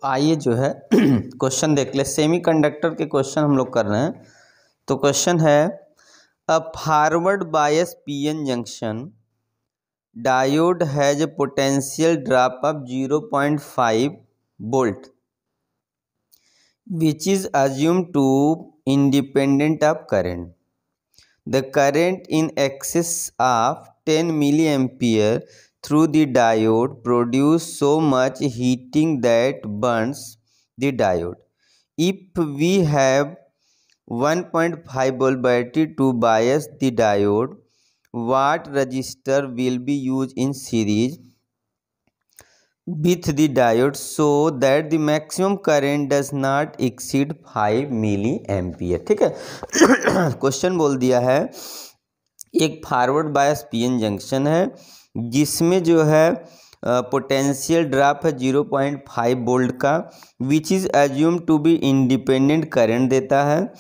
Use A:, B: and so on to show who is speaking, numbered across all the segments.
A: आइए जो है क्वेश्चन देख ले। सेमीकंडक्टर के क्वेश्चन हम लोग कर रहे हैं। तो क्वेश्चन है a forward bias PN junction diode has a potential drop of 0.5 volt which is assumed to independent of current. The current in excess of 10 milliampere through the diode produce so much heating that burns the diode. If we have 1.5 volt battery to bias the diode, what resistor will be used in series with the diode so that the maximum current does not exceed 5 milliampere। ठीक है। Question बोल दिया है एक forward bias PN junction है जिसमें जो है पोटेंशियल ड्रॉप है 0.5 वोल्ट का, which is assume to be independent current देता है।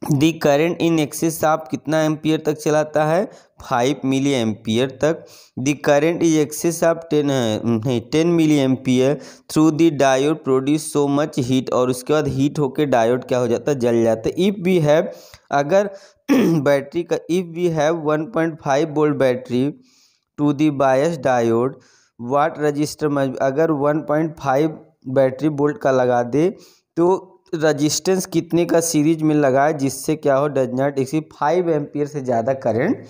A: दी करंट इन एक्सेस आप कितना एम्पियर तक चलाता है 5 मिली एम्पियर तक। दी करंट इज एक्सेस आप 10 milliampere through the diode produce so much heat, और उसके बाद हीट होके डायोड क्या हो जाता है, जल जाता है। इफ़ वी हैव अगर बैटरी का if we have 1.5 volt battery to the bias diode what resistor, अगर 1.5 बैटरी वोल्ट का लगा दे तो रजिस्टेंस कितने का सीरीज में लगाए जिससे क्या हो, डज नॉट एक्सीड 5 एम्पियर से ज़्यादा करंट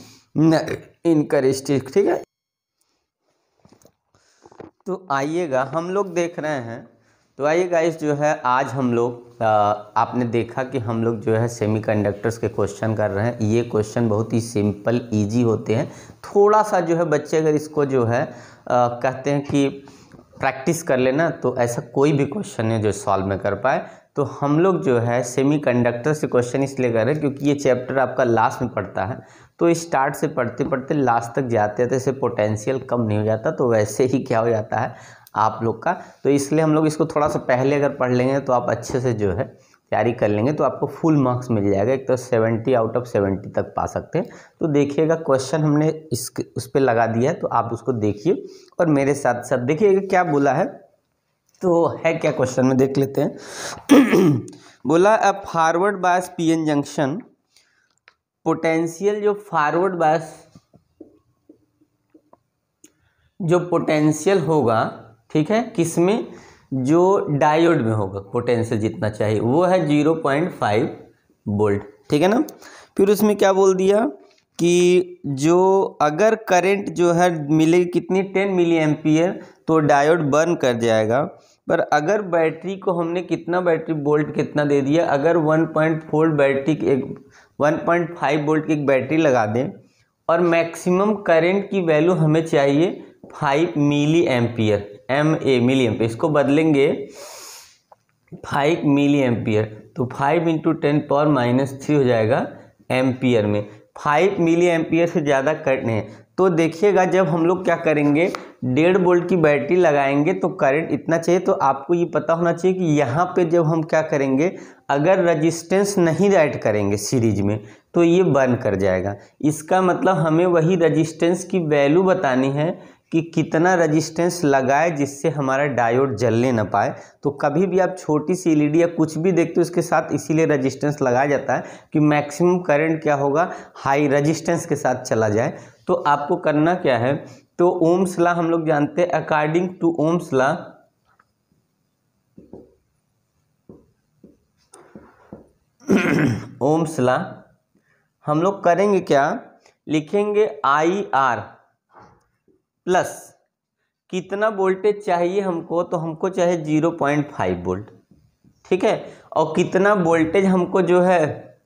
A: इनकरेज। ठीक है। तो आइएगा हम लोग देख रहे हैं। तो आइए गाइस जो है आज हम लोग आपने देखा कि हम लोग जो है सेमीकंडक्टर्स के क्वेश्चन कर रहे हैं। ये क्वेश्चन बहुत ही सिंपल इजी होते हैं। थोड़ा सा जो है बच्चे अगर इसको जो है कहते हैं कि प्रैक्टिस कर लेना तो ऐसा कोई भी क्वेश्चन है जो सॉल्व में कर पाए। तो हम लोग जो है सेमीकंडक्टर से क्वेश्चन इसलिए कर रहे हैं क्योंकि ये चैप्टर आपका लास्ट में पढ़ता है। तो स्टार्ट से पढ़ते पढ़ते लास्ट तक जाते थे इससे पोटेंशियल कम नहीं हो जाता, तो वैसे ही क्या हो जाता है आप लोग का। तो इसलिए हम लोग इसको थोड़ा सा पहले अगर पढ़ लेंगे तो आप अच्छे से जो है तैयारी कर लेंगे तो आपको फुल मार्क्स मिल जाएगा। एक तो 70 आउट ऑफ 70 तक पा सकते हैं। तो देखिएगा क्वेश्चन हमने उस पर लगा दिया है, तो आप उसको देखिए और मेरे साथ साथ देखिएगा क्या बोला है। तो है क्या क्वेश्चन में देख लेते हैं। बोला a forward bias PN junction potential, जो फॉरवर्ड बायस जो पोटेंशियल होगा, ठीक है, किसमें, जो डायोड में होगा पोटेंशियल जितना चाहिए वो है 0.5 वोल्ट। ठीक है ना। फिर उसमें क्या बोल दिया कि जो अगर करंट जो है मिलेगी कितनी 10 मिली एम्पियर तो डायोड बर्न कर जाएगा। पर अगर बैटरी को हमने कितना बैटरी वोल्ट कितना दे दिया, अगर 1.4 बैटरी की 1.5 वोल्ट की एक बैटरी लगा दें और मैक्सिमम करंट की वैल्यू हमें चाहिए 5 मिली एम्पियर, मिली एम्पियर, इसको बदलेंगे 5 मिली एम्पियर तो 5 × 10⁻³ हो जाएगा एम्पियर में। 5 मिली एम्पियर से ज़्यादा करंट नहीं। तो देखिएगा जब हम लोग क्या करेंगे 1.5 वोल्ट की बैटरी लगाएंगे तो करंट इतना चाहिए। तो आपको ये पता होना चाहिए कि यहाँ पे जब हम क्या करेंगे अगर रजिस्टेंस नहीं ऐड करेंगे सीरीज में तो ये बर्न कर जाएगा। इसका मतलब हमें वही रजिस्टेंस की वैल्यू बतानी है कि कितना रजिस्टेंस लगाए जिससे हमारा डायोड जलने ना पाए। तो कभी भी आप छोटी सी एलईडी या कुछ भी देखते हो उसके साथ इसीलिए रजिस्टेंस लगाया जाता है कि मैक्सिमम करंट क्या होगा, हाई रजिस्टेंस के साथ चला जाए। तो आपको करना क्या है, तो ओम्स लॉ हम लोग जानते हैं। According to Ohm's law Ohm's law हम लोग करेंगे क्या, लिखेंगे IR प्लस कितना वोल्टेज चाहिए हमको, तो हमको चाहिए 0.5 वोल्ट। ठीक है। और कितना वोल्टेज हमको जो है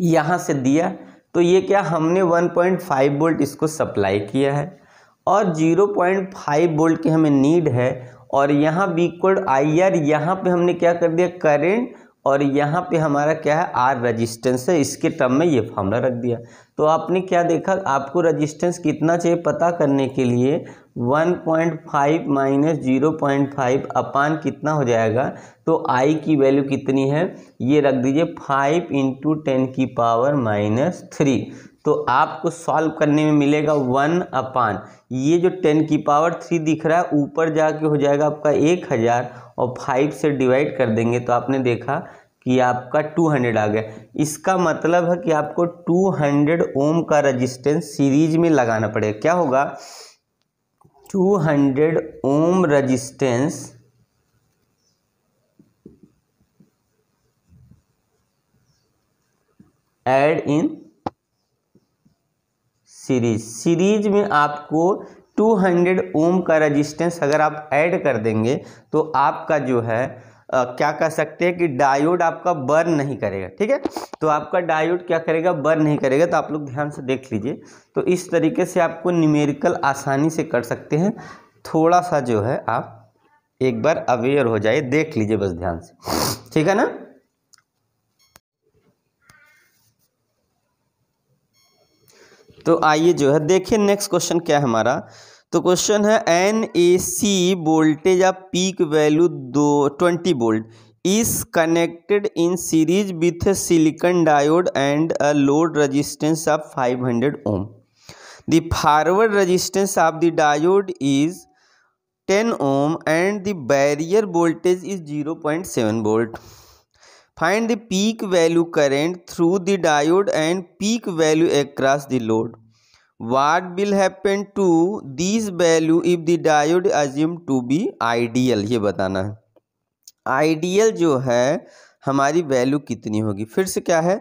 A: यहाँ से दिया, तो ये क्या हमने 1.5 वोल्ट इसको सप्लाई किया है और 0.5 वोल्ट की हमें नीड है। और यहाँ B = IR, यहाँ पे हमने क्या कर दिया करंट, और यहाँ पे हमारा क्या है R रजिस्टेंस है, इसके टर्म में ये फॉर्मूला रख दिया। तो आपने क्या देखा, आपको रजिस्टेंस कितना चाहिए पता करने के लिए 1.5 - 0.5 अपान कितना हो जाएगा, तो I की वैल्यू कितनी है ये रख दीजिए 5 × 10⁻³ तो आपको सॉल्व करने में मिलेगा 1/, ये जो 10⁻³ दिख रहा है ऊपर जाके हो जाएगा आपका 1000 और 5 से डिवाइड कर देंगे तो आपने देखा कि आपका 200 आ गया। इसका मतलब है कि आपको 200 ओम का रेजिस्टेंस सीरीज में लगाना पड़ेगा। क्या होगा? 200 ohm resistance add in series में आपको 200 ओम का रेजिस्टेंस अगर आप ऐड कर देंगे तो आपका जो है क्या कह सकते हैं कि डायोड आपका बर्न नहीं करेगा। ठीक है, तो आपका डायोड क्या करेगा? बर्न नहीं करेगा। तो आप लोग ध्यान से देख लीजिए। तो इस तरीके से आपको न्यूमेरिकल आसानी से कर सकते हैं। थोड़ा सा जो है आप एक बार अवेयर हो जाइए, देख लीजिए बस ध्यान से, ठीक है ना। तो आइए जो है देखिए नेक्स्ट क्वेश्चन क्या है हमारा। तो क्वेश्चन है NAC voltage of peak value 20 volt is connected in series with silicon diode and a load resistance of 500 ohm. The forward resistance of the diode is 10 ohm and the barrier voltage is 0.7 volt. Find the peak value current through the diode and peak value across the load. What will happen to these value if the diode assumed to be ideal? ये बताना है। Ideal जो है हमारी value कितनी होगी। फिर से क्या है?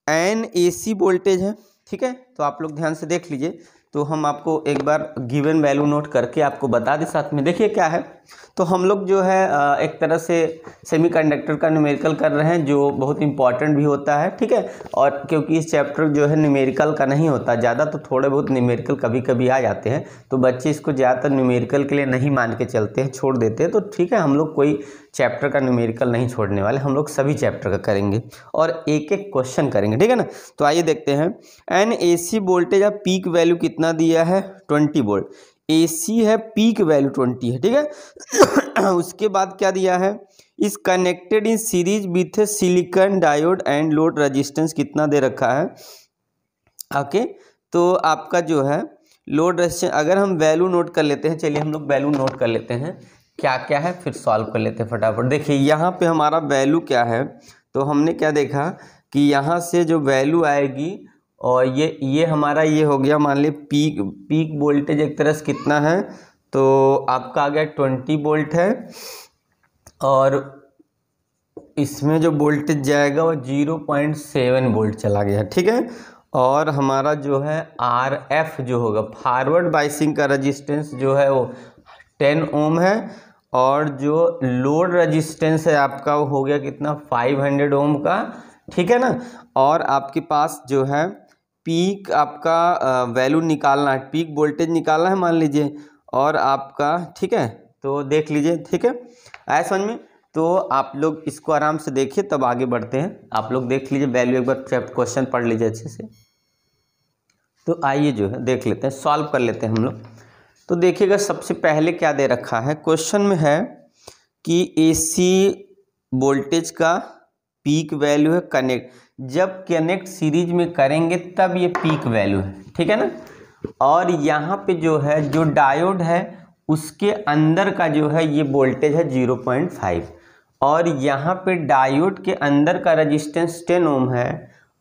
A: NAC वोल्टेज है, ठीक है। तो आप लोग ध्यान से देख लीजिए। तो हम आपको एक बार गिवन वैल्यू नोट करके आपको बता दें साथ में। देखिए क्या है, तो हम लोग जो है एक तरह से सेमीकंडक्टर का न्यूमेरिकल कर रहे हैं जो बहुत इंपॉर्टेंट भी होता है, ठीक है। और क्योंकि इस चैप्टर जो है न्यूमेरिकल का नहीं होता ज़्यादा, तो थोड़े बहुत न्यूमेरिकल कभी कभी आ जाते हैं, तो बच्चे इसको ज़्यादातर न्यूमेरिकल के लिए नहीं मान के चलते हैं, छोड़ देते हैं। तो ठीक है, हम लोग कोई चैप्टर का न्यूमेरिकल नहीं छोड़ने वाले, हम लोग सभी चैप्टर का करेंगे और एक एक क्वेश्चन करेंगे, ठीक है ना। तो आइए देखते हैं। NAC voltage of peak value कितना दिया है? 20 वोल्ट। AC है, पीक वैल्यू 20 है, ठीक है। उसके बाद क्या दिया है? इस connected in series with silicon diode and load resistance कितना दे रखा है? ओके, तो आपका जो है लोड रेजिस्टेंस, अगर हम वैल्यू नोट कर लेते हैं, चलिए हम लोग वैल्यू नोट कर लेते हैं क्या क्या है, फिर सॉल्व कर लेते हैं फटाफट। देखिए यहाँ पे हमारा वैल्यू क्या है, तो हमने क्या देखा कि यहाँ से जो वैल्यू आएगी और ये हमारा ये हो गया, मान ली पीक वोल्टेज एक तरह से कितना है, तो आपका आ गया 20 वोल्ट है और इसमें जो वोल्टेज जाएगा वो 0.7 वोल्ट चला गया, ठीक है। और हमारा जो है RF जो होगा, फॉरवर्ड बाइसिंग का रेजिस्टेंस जो है वो 10 ओम है और जो लोड रेजिस्टेंस है आपका वो हो गया कितना? 500 ओम का, ठीक है ना। और आपके पास जो है पीक आपका वैल्यू निकालना है, पीक वोल्टेज निकालना है मान लीजिए, और आपका, ठीक है, तो देख लीजिए, ठीक है, आया समझ में। तो आप लोग इसको आराम से देखिए तब आगे बढ़ते हैं। आप लोग देख लीजिए वैल्यू, एक बार क्वेश्चन पढ़ लीजिए अच्छे से। तो आइए जो है देख लेते हैं, सॉल्व कर लेते हैं हम लोग। तो देखिएगा सबसे पहले क्या दे रखा है क्वेश्चन में है कि AC वोल्टेज का पीक वैल्यू है कनेक्ट, जब कनेक्ट सीरीज में करेंगे तब ये पीक वैल्यू है, ठीक है ना। और यहाँ पे जो है जो डायोड है उसके अंदर का जो है ये वोल्टेज है 0.5 और यहाँ पे डायोड के अंदर का रेजिस्टेंस 10 ओम है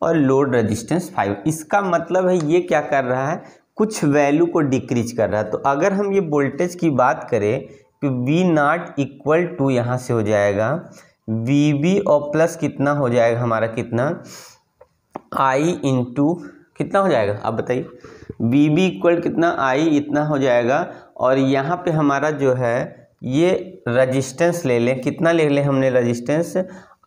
A: और लोड रेजिस्टेंस 5। इसका मतलब है ये क्या कर रहा है? कुछ वैल्यू को डिक्रीज कर रहा है। तो अगर हम ये वोल्टेज की बात करें तो V0 इक्वल टू यहाँ से हो जाएगा VB और प्लस कितना हो जाएगा हमारा, कितना I इंटू कितना हो जाएगा आप बताइए। VB इक्वल कितना, I इतना हो जाएगा। और यहाँ पे हमारा जो है ये रेजिस्टेंस ले लें, कितना ले लें हमने रेजिस्टेंस,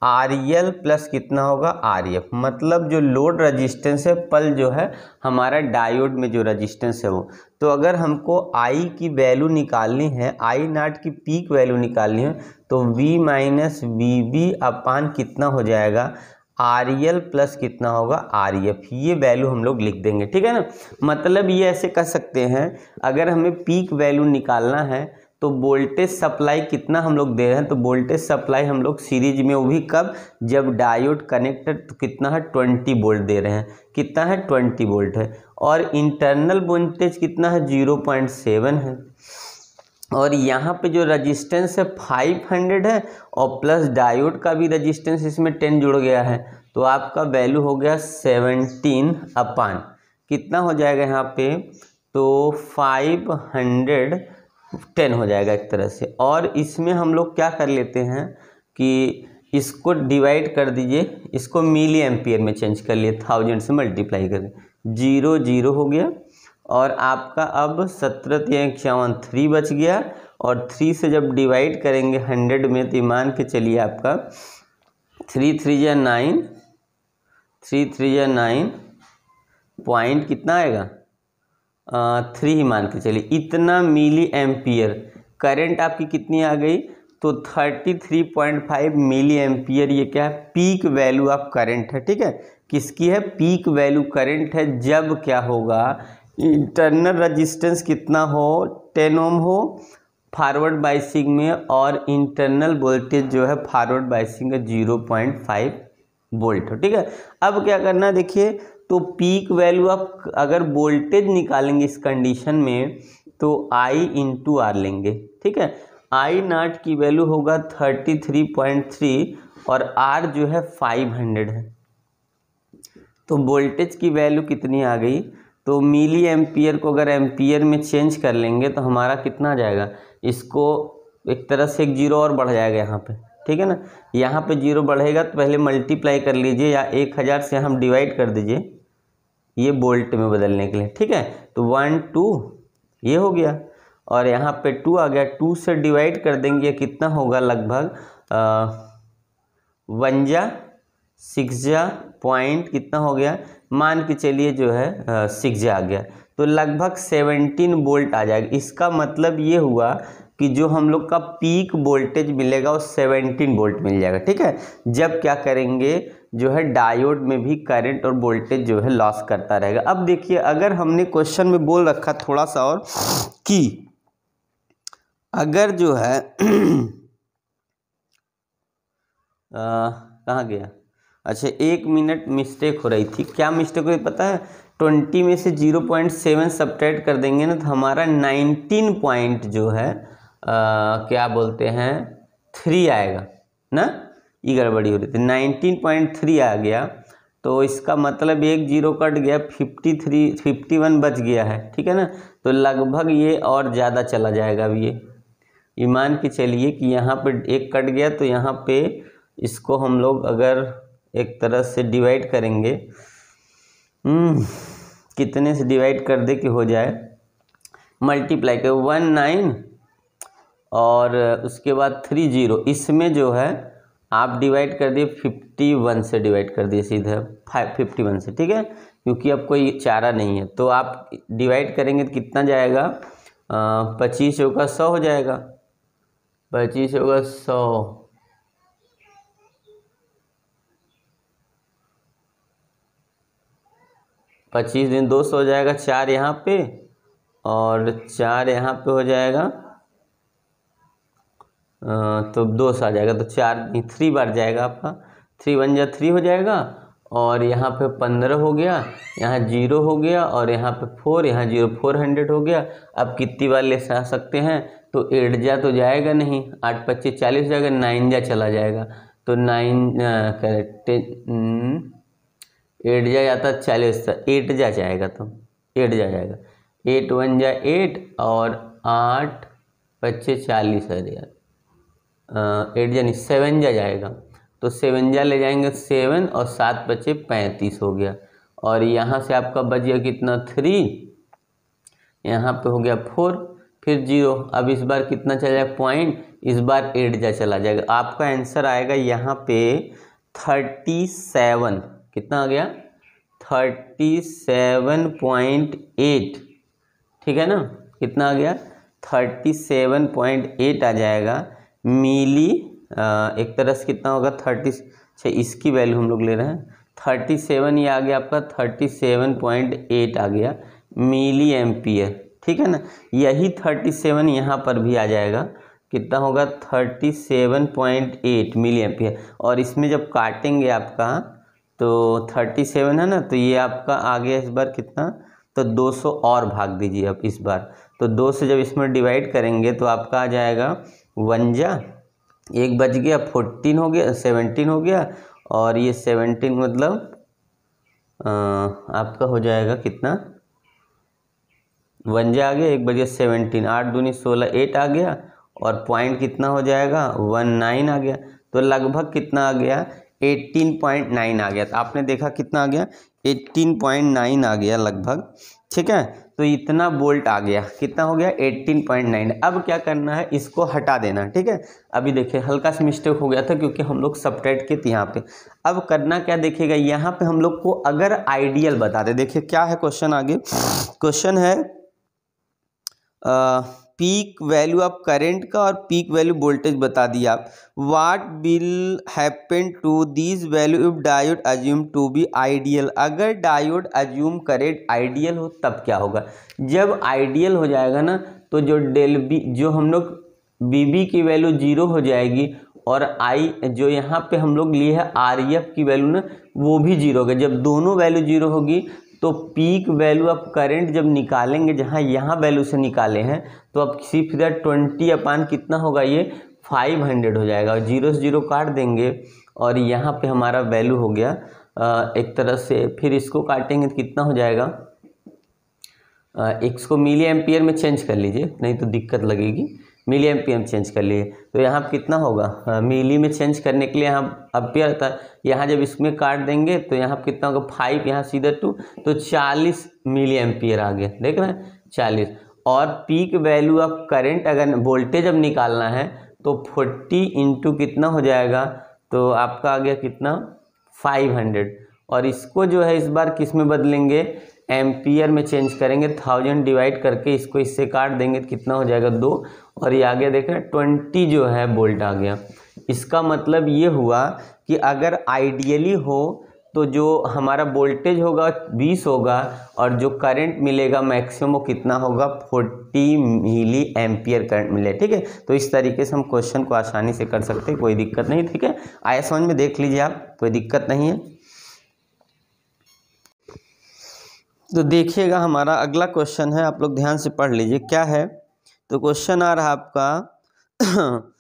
A: RL प्लस कितना होगा RF, मतलब जो लोड रेजिस्टेंस है पल जो है हमारा डायोड में जो रेजिस्टेंस है वो। तो अगर हमको I की वैल्यू निकालनी है, I0 की पीक वैल्यू निकालनी है, तो V माइनस VB अपान कितना हो जाएगा, RL प्लस कितना होगा RF, ये वैल्यू हम लोग लिख देंगे, ठीक है ना। मतलब ये ऐसे कर सकते हैं, अगर हमें पीक वैल्यू निकालना है तो वोल्टेज सप्लाई कितना हम लोग दे रहे हैं, तो वोल्टेज सप्लाई हम लोग सीरीज में, वो भी कब, जब डायोड कनेक्टेड, तो कितना है 20 वोल्ट दे रहे हैं, कितना है 20 वोल्ट है। और इंटरनल वोल्टेज कितना है 0.7 है। और यहाँ पे जो रजिस्टेंस है 500 है, और प्लस डायोड का भी रजिस्टेंस इसमें 10 जुड़ गया है, तो आपका वैल्यू हो गया 17 अपान कितना हो जाएगा यहाँ पे, तो 510 हो जाएगा एक तरह से। और इसमें हम लोग क्या कर लेते हैं कि इसको डिवाइड कर दीजिए, इसको मिली एम्पियर में चेंज कर लिए, 1000 से मल्टीप्लाई करें, 0 0 हो गया। और आपका अब 17×51 3 बच गया, और 3 से जब डिवाइड करेंगे 100 में, तो मान के चलिए आपका 3 3 या 9, 3 3 या 9 पॉइंट कितना आएगा 3 ही मान के चलिए, इतना मिली एम्पियर करंट आपकी कितनी आ गई, तो 33.5 मिली एम्पियर। ये क्या है, पीक वैल्यू ऑफ करंट है, ठीक है, किसकी है, पीक वैल्यू करंट है। जब क्या होगा, इंटरनल रेजिस्टेंस कितना हो, 10 ओम हो फॉरवर्ड बायसिंग में, और इंटरनल वोल्टेज जो है फॉरवर्ड बायसिंग का 0.5 वोल्ट हो, ठीक है। अब क्या करना है देखिए, तो पीक वैल्यू आप अगर वोल्टेज निकालेंगे इस कंडीशन में, तो I इंटू आर लेंगे, ठीक है। I नॉट की वैल्यू होगा 33.3 और R जो है 500 है, तो वोल्टेज की वैल्यू कितनी आ गई, तो मिली एम्पियर को अगर एम्पियर में चेंज कर लेंगे तो हमारा कितना आ जाएगा, इसको एक तरह से एक जीरो और बढ़ जाएगा यहाँ पे, ठीक है ना। यहाँ पे जीरो बढ़ेगा तो पहले मल्टीप्लाई कर लीजिए, या 1000 से हम डिवाइड कर दीजिए, ये वोल्ट में बदलने के लिए, ठीक है। तो 1 2 ये हो गया, और यहाँ पे 2 आ गया, 2 से डिवाइड कर देंगे, कितना होगा लगभग 1 जा 6 जा पॉइंट कितना हो गया, मान के चलिए जो है 6 जा आ गया, तो लगभग 17 वोल्ट आ जाएगा। इसका मतलब ये हुआ कि जो हम लोग का पीक वोल्टेज मिलेगा वो 17 वोल्ट मिल जाएगा, ठीक है। जब क्या करेंगे, जो है डायोड में भी करंट और वोल्टेज जो है लॉस करता रहेगा। अब देखिए, अगर हमने क्वेश्चन में बोल रखा थोड़ा सा और कि अगर जो है कहाँ गया, अच्छा 1 मिनट मिस्टेक हो रही थी, क्या मिस्टेक हो रही पता है, 20 में से 0.7 सब्ट्रैक्ट कर देंगे ना, तो हमारा 19 पॉइंट जो है क्या बोलते हैं 3 आएगा ना, ये गड़बड़ी हो रही थी, 19.3 आ गया, तो इसका मतलब एक जीरो कट गया, 51 बच गया है, ठीक है ना। तो लगभग ये और ज़्यादा चला जाएगा। अब ये मान के चलिए कि यहाँ पे एक कट गया, तो यहाँ पे इसको हम लोग अगर एक तरह से डिवाइड करेंगे, कितने से डिवाइड कर दे कि हो जाए, मल्टीप्लाई कर 1 9 और उसके बाद 3 0, इसमें जो है आप डिवाइड कर दिए 51 से, डिवाइड कर दिए सीधे 51 से, ठीक है, क्योंकि अब कोई चारा नहीं है। तो आप डिवाइड करेंगे तो कितना जाएगा, 25 होगा 100 हो जाएगा, 25 होगा 100, 25 दिन 200 हो जाएगा, 4 यहाँ पे और 4 यहाँ पे हो जाएगा, तो 200 आ जाएगा, तो 3 बार जाएगा आपका, 3 1 जा 3 हो जाएगा, और यहाँ पे 15 हो गया, यहाँ 0 हो गया, और यहाँ पे 4, यहाँ 0, 400 हो गया। अब कितनी बार ले सकते हैं, तो 8 जा तो जाएगा नहीं, 8 25 40 हो जाएगा, 9 जा चला जाएगा, तो 8 जा जाता 40, 8 जा जाएगा, तो 8 जा जाएगा, 8 1 जा 8 और 8 25 40 है यार, 8 जा नहीं 7 जा जाएगा, तो 7 जा ले जाएंगे 7 और 7 बचे 35 हो गया, और यहाँ से आपका बच गया कितना 3, यहाँ पे हो गया 4, फिर 0। अब इस बार कितना चला जाएगा पॉइंट, इस बार 8 जा चला जाएगा, आपका आंसर आएगा यहाँ पे 37, कितना आ गया 37.8, ठीक है ना, कितना आ गया 37.8 आ जाएगा मिली, एक तरह से कितना होगा 30, इसकी वैल्यू हम लोग ले रहे हैं 37, ये आ गया आपका 37.8 आ गया मिली एम्पियर, ठीक है ना। यही 37 यहाँ पर भी आ जाएगा, कितना होगा 37.8 मिली एम्पियर। और इसमें जब काटेंगे आपका तो 37 है ना, तो ये आपका आ गया इस बार कितना, तो 200 और भाग दीजिए अब इस बार, तो 2 से जब इसमें डिवाइड करेंगे तो आपका आ जाएगा 1 जा 1 बच गया, 14 हो गया, 17 हो गया, और ये 17 मतलब आपका हो जाएगा कितना, 1 जा आ गया, 1 बजे 17, 8 दूनी 16, 8 आ गया, और पॉइंट कितना हो जाएगा 19 आ गया। तो लगभग कितना आ गया 18.9 आ गया। तो आपने देखा कितना आ गया 18.9 आ गया लगभग, ठीक है। तो इतना वोल्ट आ गया, कितना हो गया 18.9। अब क्या करना है, इसको हटा देना, ठीक है। अभी देखिए हल्का सा मिस्टेक हो गया था क्योंकि हम लोग सब्ट्रैक्ट किए थे यहाँ पे। अब करना क्या, देखिएगा यहाँ पे हम लोग को अगर आइडियल बता दे, देखिए क्या है क्वेश्चन, आगे क्वेश्चन है पीक वैल्यू ऑफ करंट का और पीक वैल्यू वोल्टेज बता दिया आप। What will happen to this value if diode assume to be ideal. अगर डायोड अज्यूम करे आइडियल हो तब क्या होगा, जब आइडियल हो जाएगा ना तो जो डेल बी, जो हम लोग बीबी की वैल्यू 0 हो जाएगी, और आई जो यहाँ पे हम लोग लिए है आर एफ की वैल्यू ना वो भी 0 होगा। जब दोनों वैल्यू 0 होगी तो पीक वैल्यू ऑफ करंट जब निकालेंगे, जहाँ यहाँ वैल्यू से निकाले हैं, तो अब सिर्फ इधर 20 कितना होगा, ये 500 हो जाएगा, और 0 से 0 काट देंगे, और यहाँ पे हमारा वैल्यू हो गया एक तरह से। फिर इसको काटेंगे तो कितना हो जाएगा, इसको मिली एम्पियर में चेंज कर लीजिए, नहीं तो दिक्कत लगेगी। मिली एम्पियर में चेंज कर लिए तो यहाँ कितना होगा, मिली में चेंज करने के लिए यहाँ एम्पियर आता है, यहाँ जब इसमें काट देंगे तो यहाँ कितना होगा 5, यहाँ सीधा 2, तो 40 मिली एम्पियर आ गया, देख रहे हैं 40। और पीक वैल्यू ऑफ करंट अगर वोल्टेज अब निकालना है तो 40 इंटू कितना हो जाएगा, तो आपका आ गया कितना 500। और इसको जो है इस बार किस में बदलेंगे, एम्पियर में चेंज करेंगे, 1000 डिवाइड करके इसको इससे काट देंगे तो कितना हो जाएगा 2, और ये आ गया देख रहे हैं 20 जो है वोल्ट आ गया। इसका मतलब ये हुआ कि अगर आइडियली हो तो जो हमारा वोल्टेज होगा 20 होगा, और जो करंट मिलेगा मैक्सिमम वो कितना होगा 40 मिली एम्पियर करंट मिले, ठीक है। तो इस तरीके से हम क्वेश्चन को आसानी से कर सकते हैं, कोई दिक्कत नहीं, ठीक है। आया समझ में, देख लीजिए आप, कोई दिक्कत नहीं है। तो देखिएगा हमारा अगला क्वेश्चन है, आप लोग ध्यान से पढ़ लीजिए क्या है। तो क्वेश्चन आ रहा आपका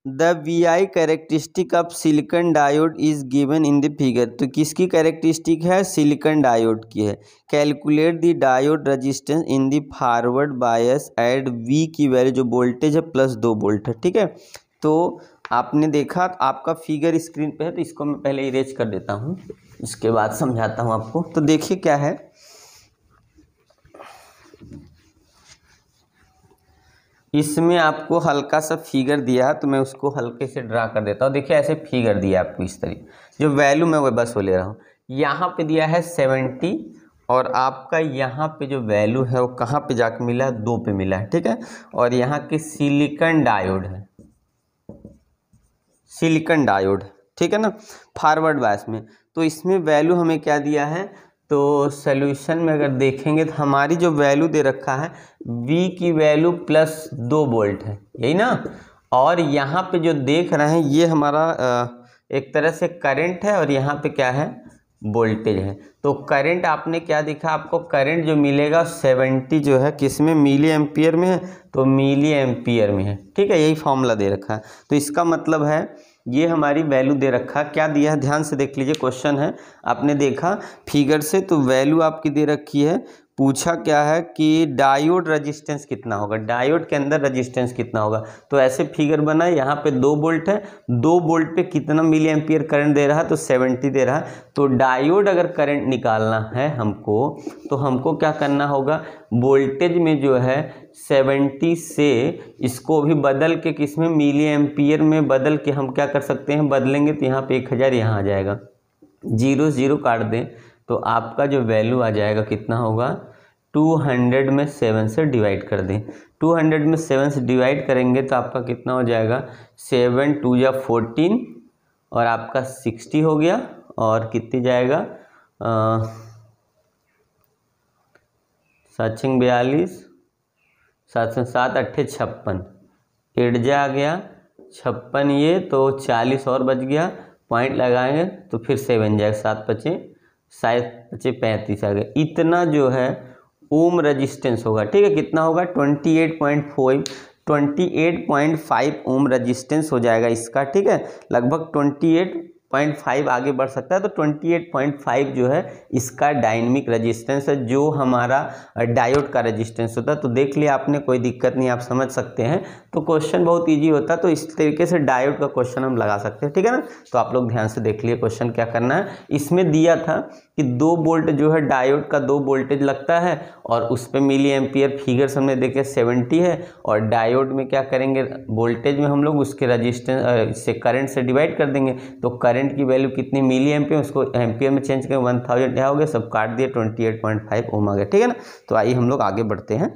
A: the V I characteristic of silicon diode is given in the figure. तो किसकी कैरेक्टरिस्टिक है, सिलिकॉन डायोड की है। Calculate the diode resistance in the forward bias at V की वैल्यू, जो वोल्टेज है +2 वोल्ट है, ठीक है। तो आपने देखा आपका फिगर स्क्रीन पे है, तो इसको मैं पहले इरेज कर देता हूँ, इसके बाद समझाता हूँ आपको। तो देखिए क्या है, इसमें आपको हल्का सा फिगर दिया है, तो मैं उसको हल्के से ड्रा कर देता हूँ। देखिए ऐसे फिगर दिया है आपको इस तरीके, जो वैल्यू मैं वो बस वो ले रहा हूँ। यहाँ पे दिया है 70, और आपका यहाँ पे जो वैल्यू है वो कहाँ पे जाके मिला है, 2 पे मिला है, ठीक है। और यहाँ के सिलिकॉन डायोड है, सिलिकॉन डायोड, ठीक है ना, फॉरवर्ड बायस में। तो इसमें वैल्यू हमें क्या दिया है, तो सॉल्यूशन में अगर देखेंगे तो हमारी जो वैल्यू दे रखा है V की वैल्यू +2 वोल्ट है, यही ना। और यहाँ पे जो देख रहे हैं ये हमारा एक तरह से करंट है, और यहाँ पे क्या है, वोल्टेज है। तो करंट आपने क्या दिखा, आपको करंट जो मिलेगा 70 जो है किस में, मिली एम्पियर में है, तो मिली एम्पियर में है, ठीक है। यही फॉर्मूला दे रखा है। तो इसका मतलब है ये हमारी वैल्यू दे रखा, क्या दिया है ध्यान से देख लीजिए, क्वेश्चन है, आपने देखा फिगर से, तो वैल्यू आपकी दे रखी है। पूछा क्या है कि डायोड रेजिस्टेंस कितना होगा, डायोड के अंदर रेजिस्टेंस कितना होगा। तो ऐसे फिगर बना, यहाँ पे 2 वोल्ट है, 2 वोल्ट पे कितना मिली एम्पियर करंट दे रहा है, तो 70 दे रहा है। तो डायोड अगर करंट निकालना है हमको, तो हमको क्या करना होगा, वोल्टेज में जो है 70 से इसको भी बदल के किस में, मिली एम्पियर में बदल के हम क्या कर सकते हैं, बदलेंगे तो यहाँ पे 1000 यहाँ आ जाएगा, 0 0 काट दें तो आपका जो वैल्यू आ जाएगा कितना होगा, 200 में 7 से डिवाइड कर दें। 200 में 7 से डिवाइड करेंगे तो आपका कितना हो जाएगा, 7 2 या 14, और आपका 60 हो गया, और कितनी जाएगा 7 42 7 में 7 अट्ठे 56, 8 जा आ गया 56, ये तो 40 और बच गया, पॉइंट लगाएंगे तो फिर 7 जाएगा, 7 पचे 35 आ गया। इतना जो है ओम रेजिस्टेंस होगा, ठीक है। कितना होगा 28.5 ओम रेजिस्टेंस हो जाएगा इसका, ठीक है। लगभग 28.5 आगे बढ़ सकता है, तो 28.5 जो है इसका डायनेमिक रेजिस्टेंस है, जो हमारा डायोड का रेजिस्टेंस होता है। तो देख लिया आपने, कोई दिक्कत नहीं, आप समझ सकते हैं। तो क्वेश्चन बहुत इजी होता है, तो इस तरीके से डायोड का क्वेश्चन हम लगा सकते हैं, ठीक है ना। तो आप लोग ध्यान से देख लिए क्वेश्चन क्या करना है। इसमें दिया था कि 2 वोल्ट जो है डायोड का 2 वोल्टेज लगता है, और उस पे मिली एम्पियर फिगर हमने देखे 70 है, और डायोड में क्या करेंगे, वोल्टेज में हम लोग उसके रेजिस्टेंस से करंट से डिवाइड कर देंगे, तो करंट की वैल्यू कितनी मिली एम्पियर, उसको एम्पियर में चेंज करें 1000, क्या हो गया, सब काट दिए 28.5 ओम आ गया, ठीक है ना। तो आइए हम लोग आगे बढ़ते हैं।